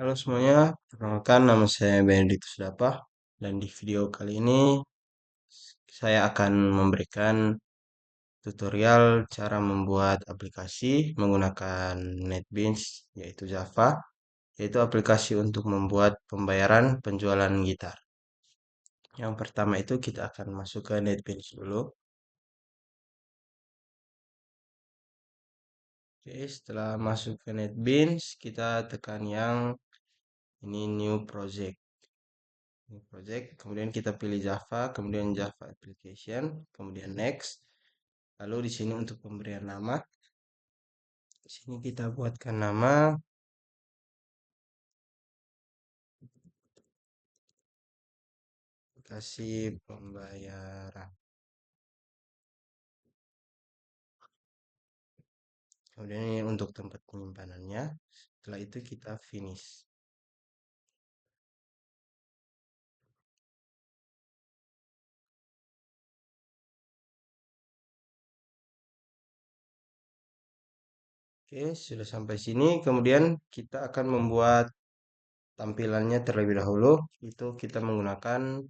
Halo semuanya, perkenalkan nama saya Benediktus Dapah dan di video kali ini saya akan memberikan tutorial cara membuat aplikasi menggunakan NetBeans yaitu Java, yaitu aplikasi untuk membuat pembayaran penjualan gitar. Yang pertama itu kita akan masuk ke NetBeans dulu. Oke, setelah masuk ke NetBeans, kita tekan yang ini New Project. Kemudian kita pilih Java, kemudian Java Application, kemudian Next. Lalu di sini untuk pemberian nama, di sini kita buatkan nama aplikasi pembayaran. Kemudian ini untuk tempat penyimpanannya. Setelah itu kita finish. Oke, sudah sampai sini. Kemudian kita akan membuat tampilannya terlebih dahulu. Itu kita menggunakan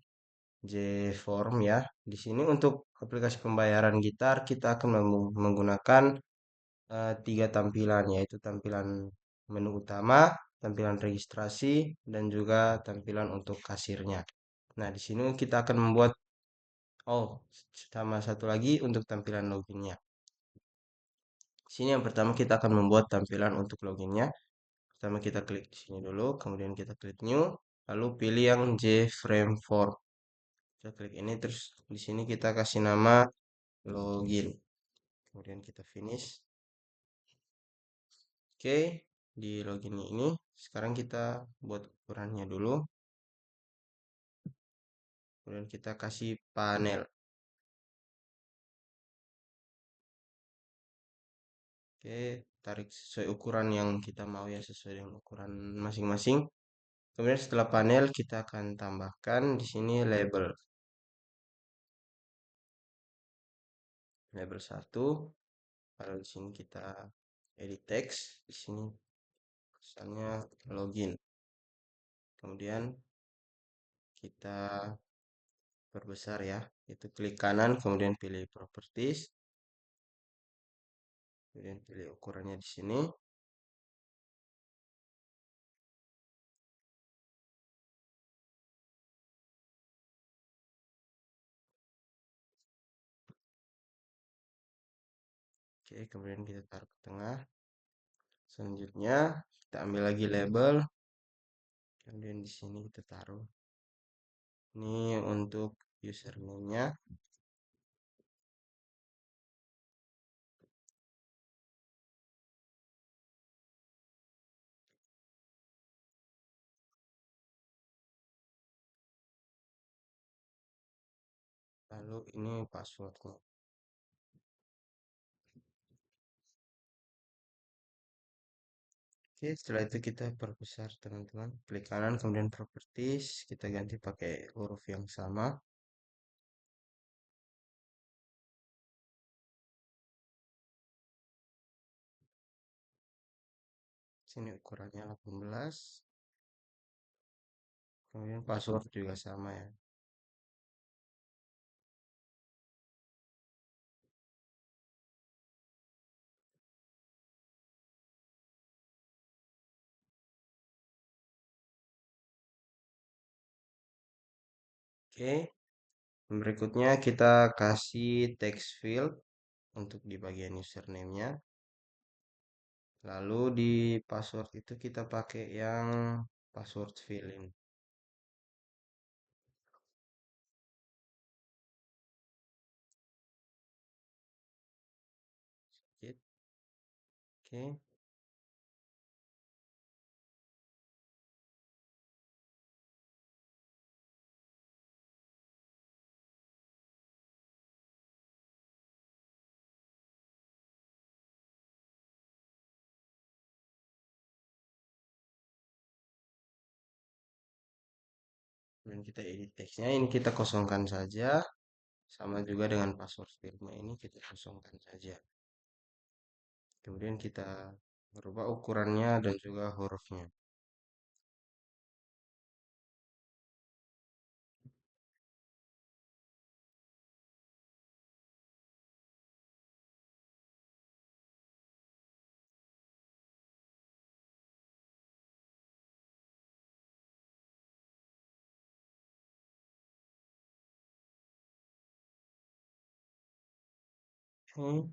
JForm ya. Di sini untuk aplikasi pembayaran gitar kita akan menggunakan tiga tampilan, yaitu tampilan menu utama, tampilan registrasi, dan juga tampilan untuk kasirnya. Nah, di sini kita akan membuat, oh, sama satu lagi untuk tampilan loginnya. Di sini yang pertama kita akan membuat tampilan untuk loginnya. Pertama kita klik di sini dulu, kemudian kita klik new, lalu pilih yang JFrame Form. Kita klik ini, terus di sini kita kasih nama login. Kemudian kita finish. Oke, di login ini sekarang kita buat ukurannya dulu. Kemudian kita kasih panel. Oke, tarik sesuai ukuran yang kita mau ya, sesuai dengan ukuran masing-masing. Kemudian setelah panel kita akan tambahkan di sini label. Label satu. Lalu di sini kita edit text. Di sini misalnya login. Kemudian kita perbesar ya. Itu klik kanan, kemudian pilih properties. Kemudian pilih ukurannya di sini. Oke, kemudian kita taruh ke tengah. Selanjutnya kita ambil lagi label. Kemudian di sini kita taruh. Ini untuk username-nya. Lalu ini passwordnya. Oke, setelah itu kita perbesar teman-teman. Klik kanan, kemudian properties. Kita ganti pakai huruf yang sama. Sini ukurannya 18. Kemudian password juga sama ya. Oke, berikutnya kita kasih text field untuk di bagian username-nya. Lalu di password itu kita pakai yang password fill in. Oke. Kemudian kita edit teksnya, ini kita kosongkan saja. Sama juga dengan password fieldnya ini kita kosongkan saja. Kemudian kita rubah ukurannya dan juga hurufnya. Oke.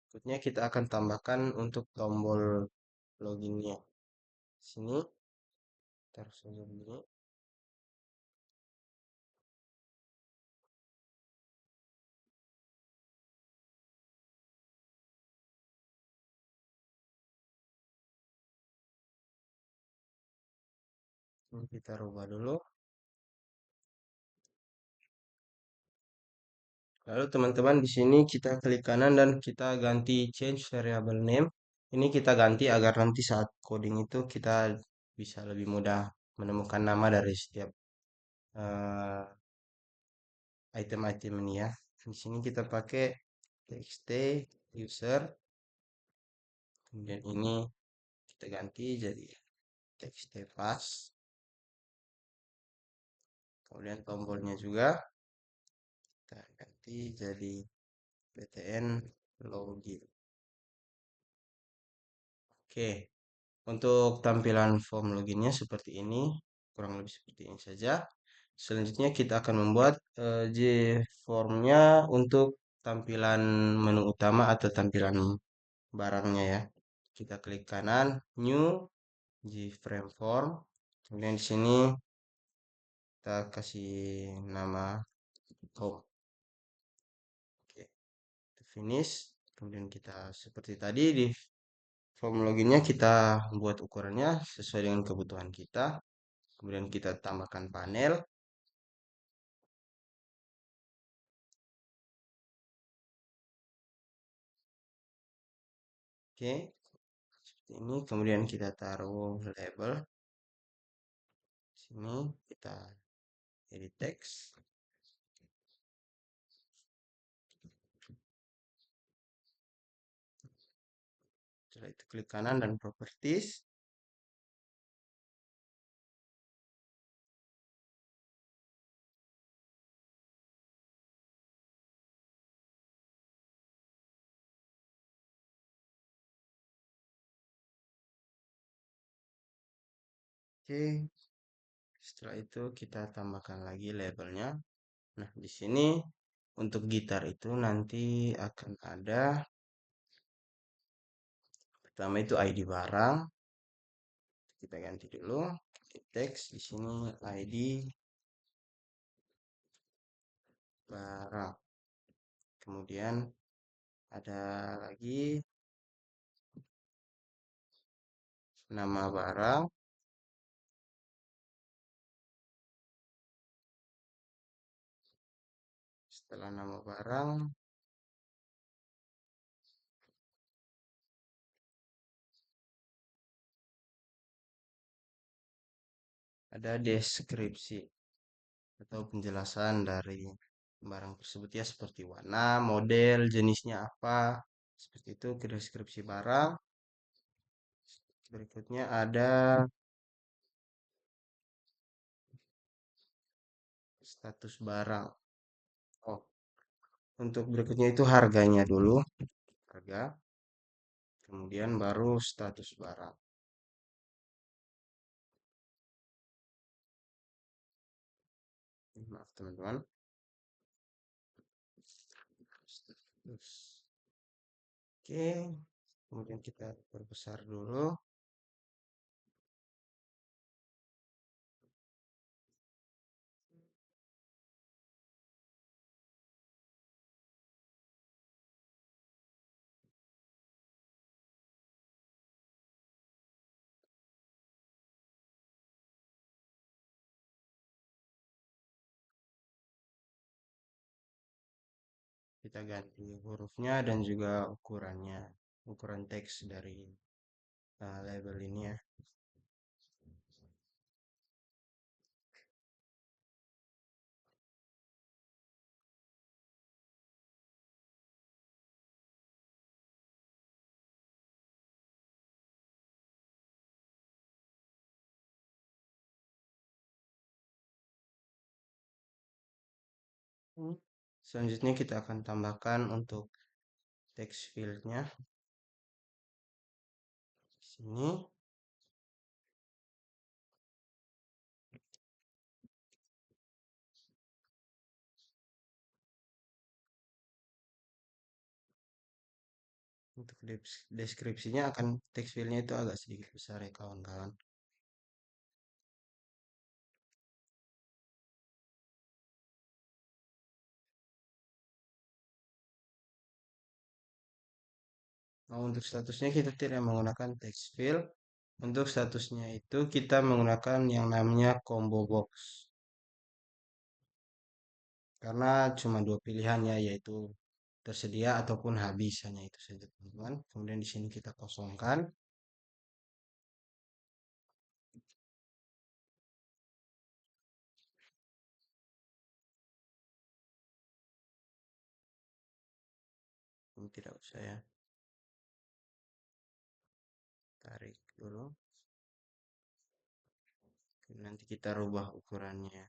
Berikutnya kita akan tambahkan untuk tombol loginnya. Sini taruh saja begini. Ini kita rubah dulu. Lalu teman-teman di sini kita klik kanan dan kita ganti change variable name. Ini kita ganti agar nanti saat coding itu kita bisa lebih mudah menemukan nama dari setiap eh, item-item ini ya. Di sini kita pakai txt user, kemudian ini kita ganti jadi txt pass, kemudian tombolnya juga kita ganti jadi btn login. Oke, untuk tampilan form loginnya seperti ini, kurang lebih seperti ini saja. Selanjutnya kita akan membuat J-formnya untuk tampilan menu utama atau tampilan barangnya ya. Kita klik kanan, New, J-frame form. Kemudian di sini kita kasih nama home. Oke, kita finish. Kemudian kita seperti tadi di form loginnya kita buat ukurannya sesuai dengan kebutuhan kita. Kemudian kita tambahkan panel. Oke, seperti ini. Kemudian kita taruh label. Sini kita edit text. Setelah itu klik kanan dan properties. Oke, setelah itu kita tambahkan lagi labelnya. Nah, di sini untuk gitar itu nanti akan ada pertama itu ID barang. Kita ganti dulu teks di sini ID barang. Kemudian ada lagi nama barang. Setelah nama barang ada deskripsi atau penjelasan dari barang tersebut ya seperti warna, model, jenisnya apa. Seperti itu deskripsi barang. Berikutnya ada status barang. Oh, untuk berikutnya itu harganya dulu, harga. Kemudian baru status barang. Maaf teman-teman. Status. Oke, kemudian kita perbesar dulu. Kita ganti hurufnya dan juga ukurannya, ukuran teks dari label ini ya. Selanjutnya kita akan tambahkan untuk text fieldnya di sini. Untuk deskripsinya akan text filenya itu agak sedikit besar ya kawan-kawan. Nah, untuk statusnya kita tidak menggunakan text field. Untuk statusnya itu kita menggunakan yang namanya combo box. Karena cuma dua pilihan ya, yaitu tersedia ataupun habis, hanya itu saja teman-teman. Kemudian di sini kita kosongkan. Ini tidak usah ya, tarik dulu. Nanti kita rubah ukurannya.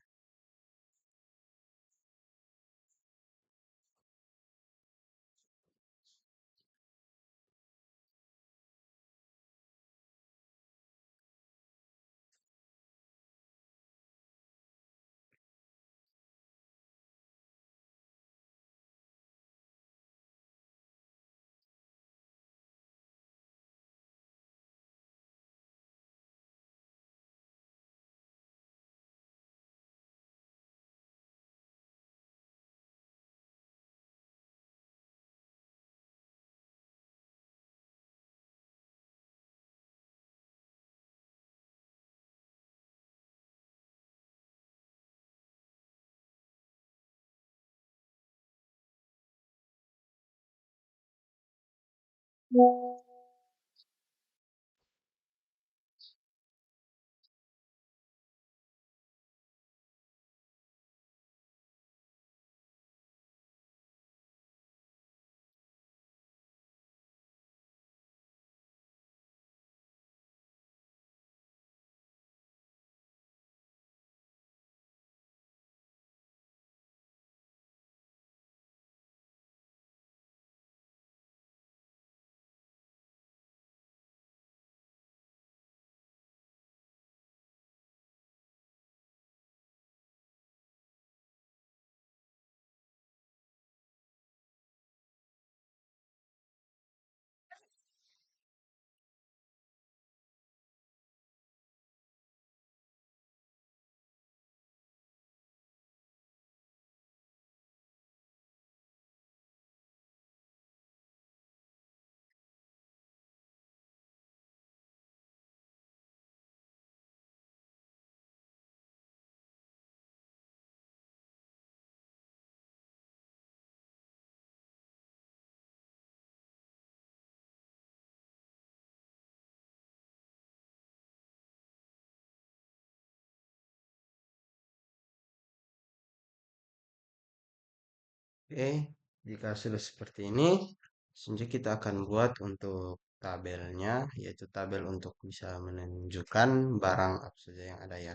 Oke, jika sudah seperti ini, selanjutnya kita akan buat untuk tabelnya, yaitu tabel untuk bisa menunjukkan barang apa saja yang ada ya.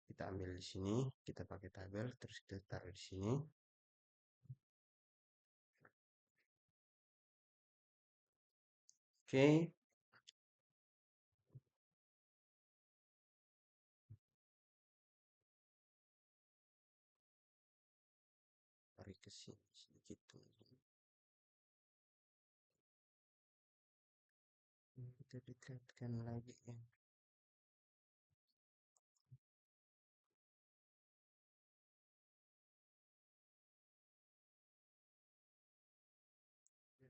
Kita ambil di sini, kita pakai tabel, terus kita taruh di sini. Oke, tarik ke sini sedikit tunggu. Kita dekatkan lagi ya.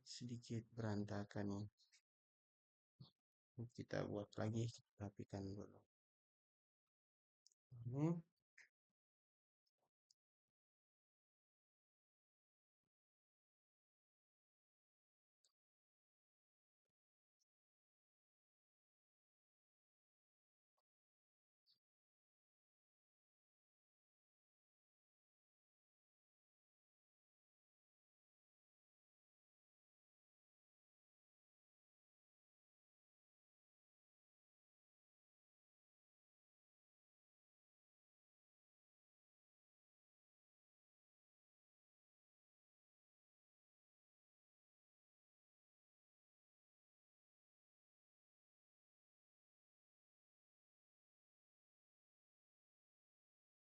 Sedikit berantakan ya. Kita buat lagi, rapikan dulu. Ini.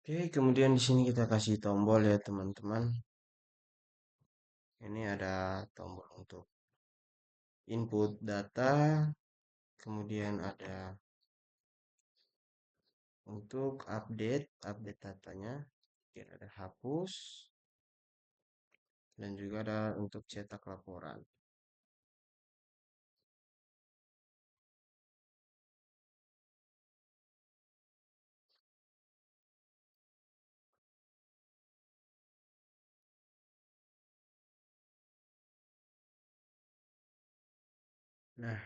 Oke, kemudian di sini kita kasih tombol ya teman-teman. Ini ada tombol untuk input data, kemudian ada untuk update datanya, kemudian ada hapus, dan juga ada untuk cetak laporan. Nah,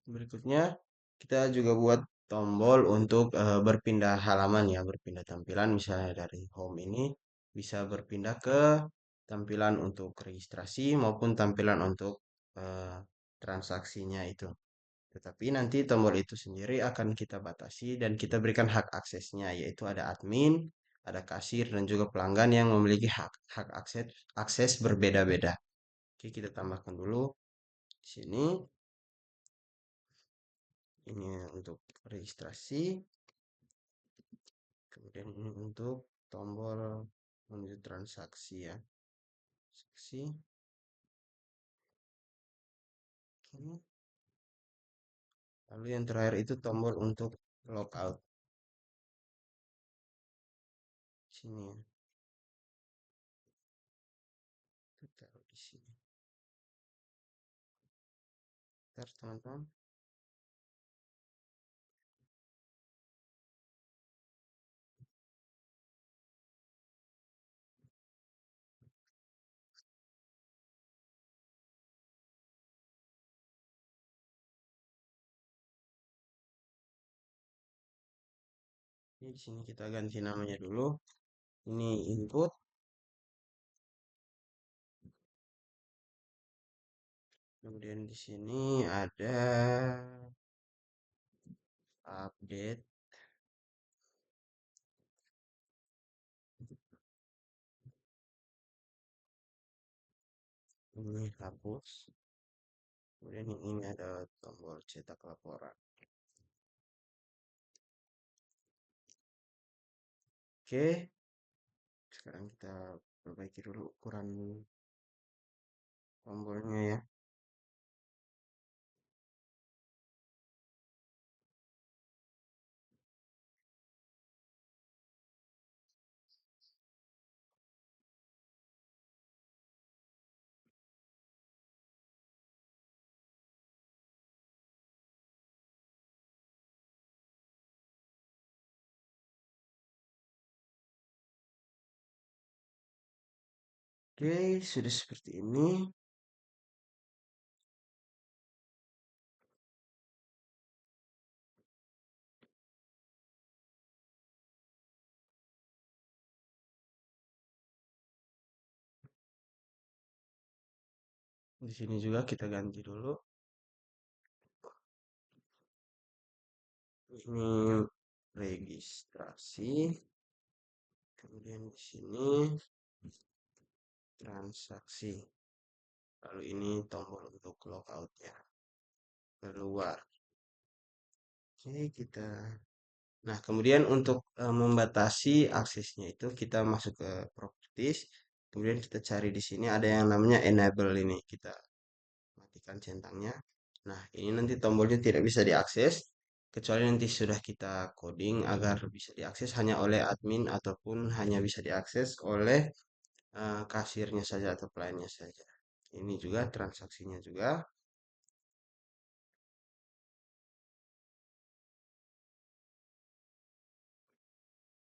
berikutnya kita juga buat tombol untuk berpindah halaman ya, berpindah tampilan. Misalnya dari home ini bisa berpindah ke tampilan untuk registrasi maupun tampilan untuk eh, transaksinya itu. Tetapi nanti tombol itu sendiri akan kita batasi dan kita berikan hak aksesnya, yaitu ada admin, ada kasir, dan juga pelanggan yang memiliki hak akses berbeda-beda. Oke, kita tambahkan dulu di sini. Ini untuk registrasi, kemudian ini untuk tombol menuju transaksi ya. Transaksi. Oke. Lalu yang terakhir itu tombol untuk logout. Sini ya. Kita taruh di sini. Ntar teman-teman. Ini di sini kita ganti namanya dulu. Ini input, kemudian di sini ada update, ini hapus, kemudian yang ini ada tombol cetak laporan. Oke, sekarang kita perbaiki dulu ukuran tombolnya ya. Oke, sudah seperti ini. Di sini juga kita ganti dulu. Ini registrasi. Kemudian di sini transaksi. Lalu ini tombol untuk logout ya. Keluar. Oke, kita. Nah, kemudian untuk membatasi aksesnya itu kita masuk ke properties. Kemudian kita cari di sini ada yang namanya enable ini. Kita matikan centangnya. Nah, ini nanti tombolnya tidak bisa diakses kecuali nanti sudah kita coding agar bisa diakses hanya oleh admin ataupun hanya bisa diakses oleh kasirnya saja atau pelayannya saja. Ini juga transaksinya juga.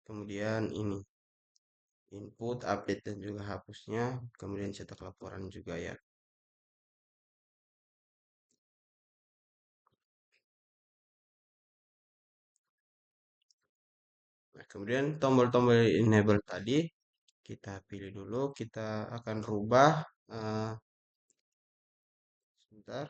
Kemudian ini input, update dan juga hapusnya. Kemudian cetak laporan juga ya. Nah, kemudian tombol-tombol enable tadi kita pilih dulu. Kita akan rubah sebentar.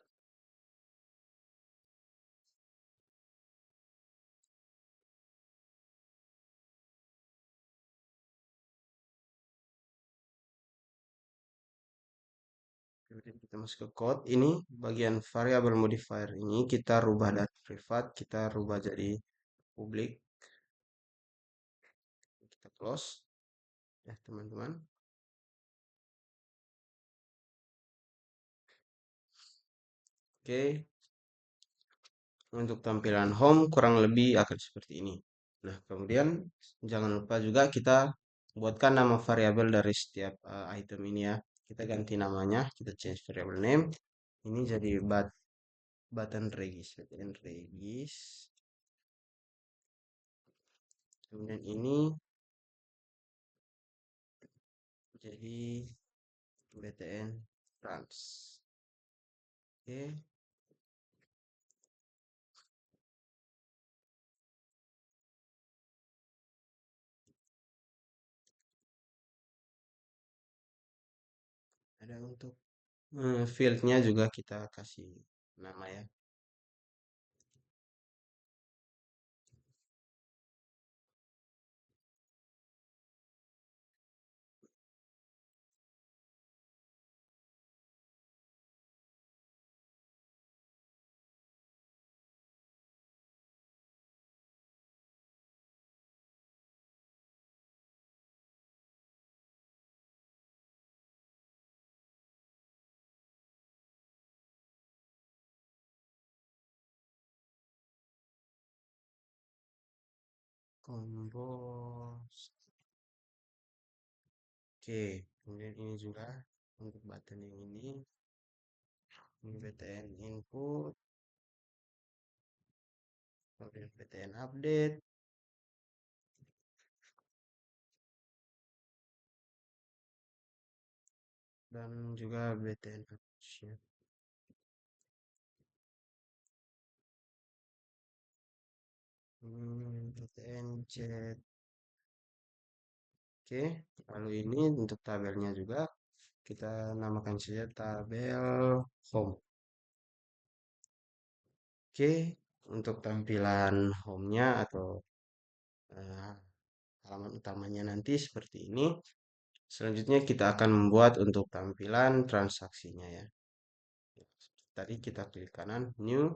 Kemudian kita masuk ke code ini bagian variable modifier ini kita rubah dari privat kita rubah jadi publik. Kita close ya teman-teman. Oke, untuk tampilan home kurang lebih akan seperti ini. Nah, kemudian jangan lupa juga kita buatkan nama variabel dari setiap item ini ya. Kita ganti namanya, kita change variable name. Ini jadi button regis, button regis. Kemudian ini jadi btn trans. Oke, ada untuk fieldnya juga kita kasih nama ya. Compose. Oke, kemudian ini juga untuk button yang ini btn input, kemudian btn update, dan juga btn action. Btn chat. Oke, lalu ini untuk tabelnya juga kita namakan saja tabel home. Oke, untuk tampilan home-nya atau eh, halaman utamanya nanti seperti ini. Selanjutnya kita akan membuat untuk tampilan transaksinya ya. Tadi kita klik kanan new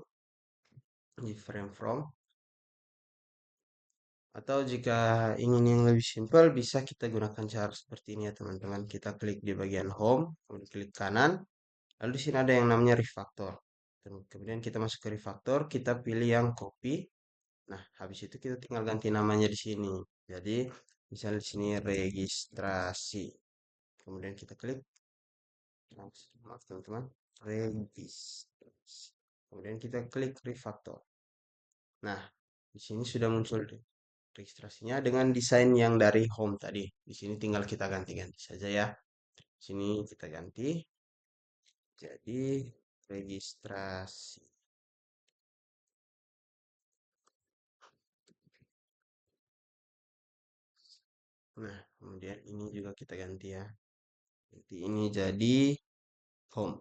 di frame from, atau jika ingin yang lebih simpel bisa kita gunakan cara seperti ini ya teman-teman. Kita klik di bagian home, kemudian klik kanan, lalu di sini ada yang namanya refactor. Kemudian kita masuk ke refactor, kita pilih yang copy. Nah, habis itu kita tinggal ganti namanya di sini. Jadi, misalnya di sini registrasi. Kemudian kita klik, maaf teman-teman, registrasi. Kemudian kita klik refactor. Nah, di sini sudah muncul registrasinya dengan desain yang dari home tadi. Di sini tinggal kita ganti-ganti saja ya. Di sini kita ganti jadi registrasi. Nah, kemudian ini juga kita ganti ya. Nanti ini jadi home.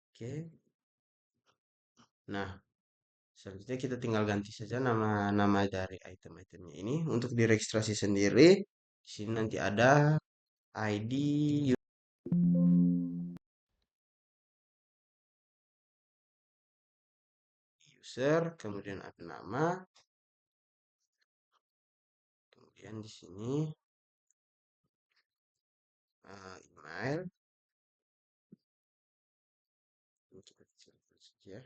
Oke. Nah, selanjutnya kita tinggal ganti saja nama-nama dari item-itemnya ini. Untuk diregistrasi sendiri, di sini nanti ada ID user, kemudian ada nama, kemudian di sini email. Ini kita kecilkan saja.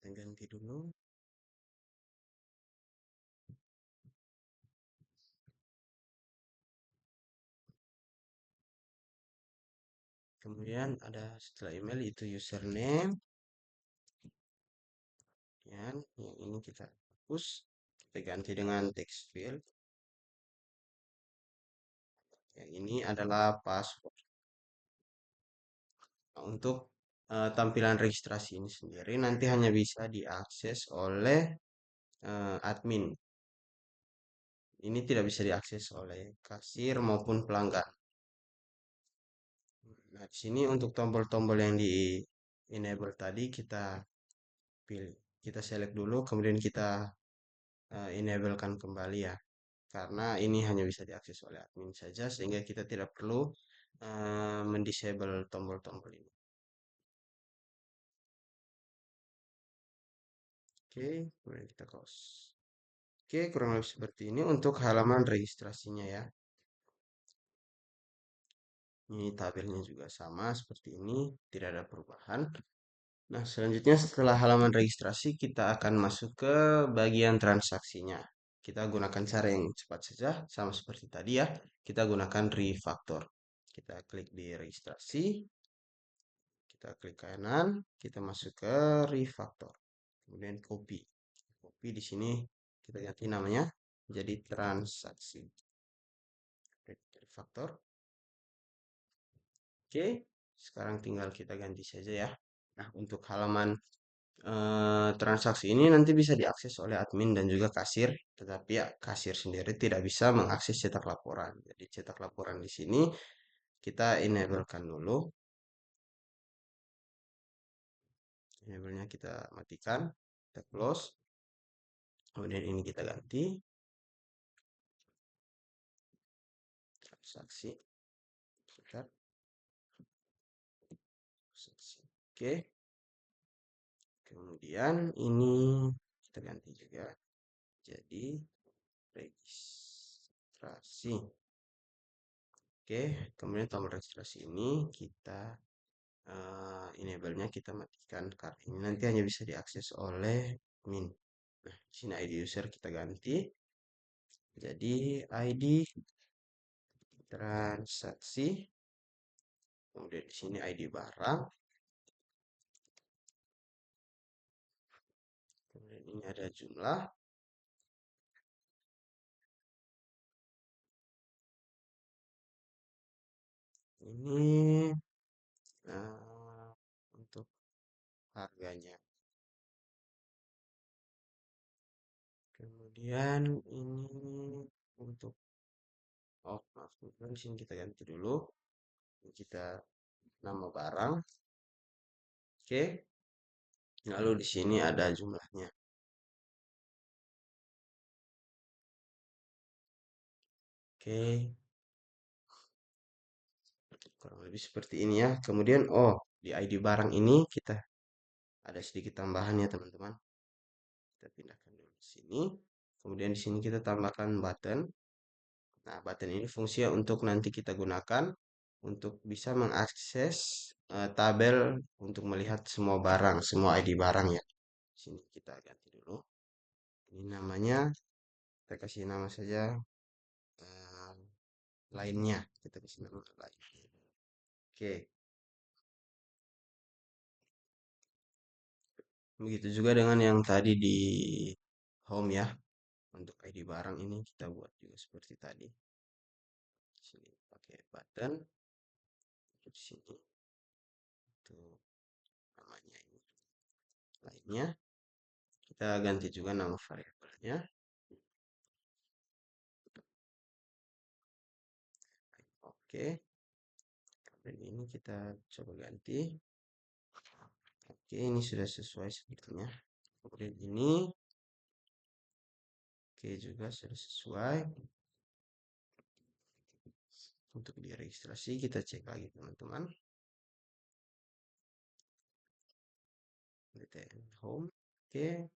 Kita ganti dulu. Kemudian ada setelah email itu username. Yang ini kita hapus. Kita ganti dengan text field. Yang ini adalah password. Nah, untuk tampilan registrasi ini sendiri nanti hanya bisa diakses oleh admin. Ini tidak bisa diakses oleh kasir maupun pelanggan. Nah, di sini untuk tombol-tombol yang di enable tadi kita pilih, kita select dulu, kemudian kita enablekan kembali ya. Karena ini hanya bisa diakses oleh admin saja, sehingga kita tidak perlu mendisable tombol-tombol ini. Oke, kemudian kita close. Oke, kurang lebih seperti ini untuk halaman registrasinya ya. Ini tabelnya juga sama seperti ini, tidak ada perubahan. Nah, selanjutnya setelah halaman registrasi, kita akan masuk ke bagian transaksinya. Kita gunakan cara yang cepat saja, sama seperti tadi ya. Kita gunakan refactor. Kita klik di registrasi, kita klik kanan, kita masuk ke refactor. Kemudian copy. Copy di sini kita ganti namanya jadi transaksi. Refactor. Oke, sekarang tinggal kita ganti saja ya. Nah, untuk halaman transaksi ini nanti bisa diakses oleh admin dan juga kasir, tetapi ya kasir sendiri tidak bisa mengakses cetak laporan. Jadi cetak laporan di sini kita enablekan dulu. Enable-nya kita matikan, kita close. Kemudian ini kita ganti transaksi. Sebentar, transaksi. Oke. Kemudian ini kita ganti juga jadi registrasi. Oke, kemudian tombol registrasi ini kita enable-nya kita matikan karena ini nanti hanya bisa diakses oleh admin. Nah, di sini ID user kita ganti jadi ID transaksi. Kemudian di sini ID barang. Kemudian ini ada jumlah. Ini untuk harganya. Kemudian ini untuk maaf, di sini kita ganti dulu. Ini kita nama barang. Oke. Lalu di sini ada jumlahnya. Oke. Kurang lebih seperti ini ya. Kemudian, oh, di ID barang ini kita ada sedikit tambahan ya, teman-teman. Kita pindahkan dulu di sini. Kemudian di sini kita tambahkan button. Nah, button ini fungsinya untuk nanti kita gunakan untuk bisa mengakses tabel untuk melihat semua barang, semua ID barang ya. Di sini kita ganti dulu. Ini namanya, kita kasih nama saja eh, lainnya. Kita kasih nama lain. Oke, begitu juga dengan yang tadi di home ya. Untuk ID barang ini kita buat juga seperti tadi. Di sini pakai button. Di sini itu namanya ini lainnya. Kita ganti juga nama variabelnya. Oke. Dan ini kita coba ganti. Oke, ini sudah sesuai sepertinya. Kemudian ini oke juga sudah sesuai. Untuk diregistrasi kita cek lagi teman-teman. PTN home. Oke.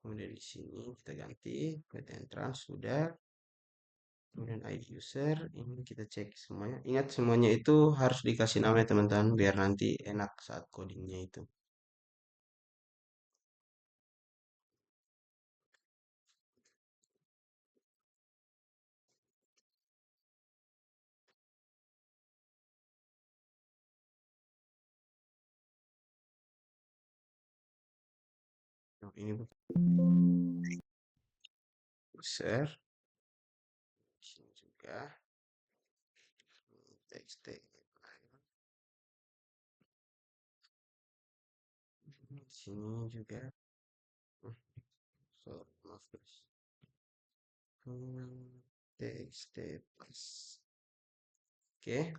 Kemudian di sini kita ganti PTN trans sudah. Kemudian ID user ini kita cek semuanya. Ingat semuanya itu harus dikasih nama ya teman-teman biar nanti enak saat codingnya itu. Nah, ini user. Di sini juga txt. Di sini juga. Sorry, maaf guys. Txt plus. Oke.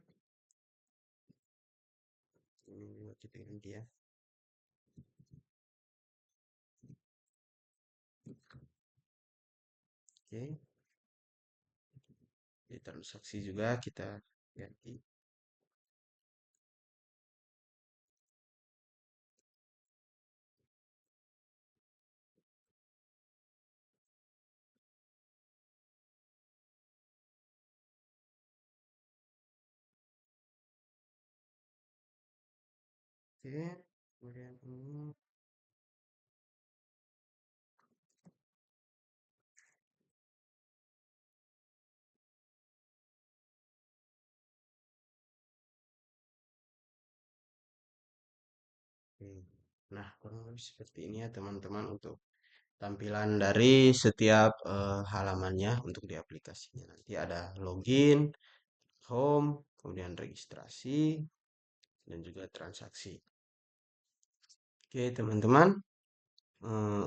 Ini juga kita ganti ya. Oke. Di transaksi juga kita ganti. Oke, kemudian ini. Oke. Nah, kurang lebih seperti ini ya teman-teman untuk tampilan dari setiap halamannya untuk di aplikasinya. Nanti ada login, home, kemudian registrasi, dan juga transaksi. Oke, teman-teman,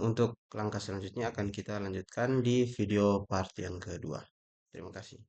untuk langkah selanjutnya akan kita lanjutkan di video part yang kedua. Terima kasih.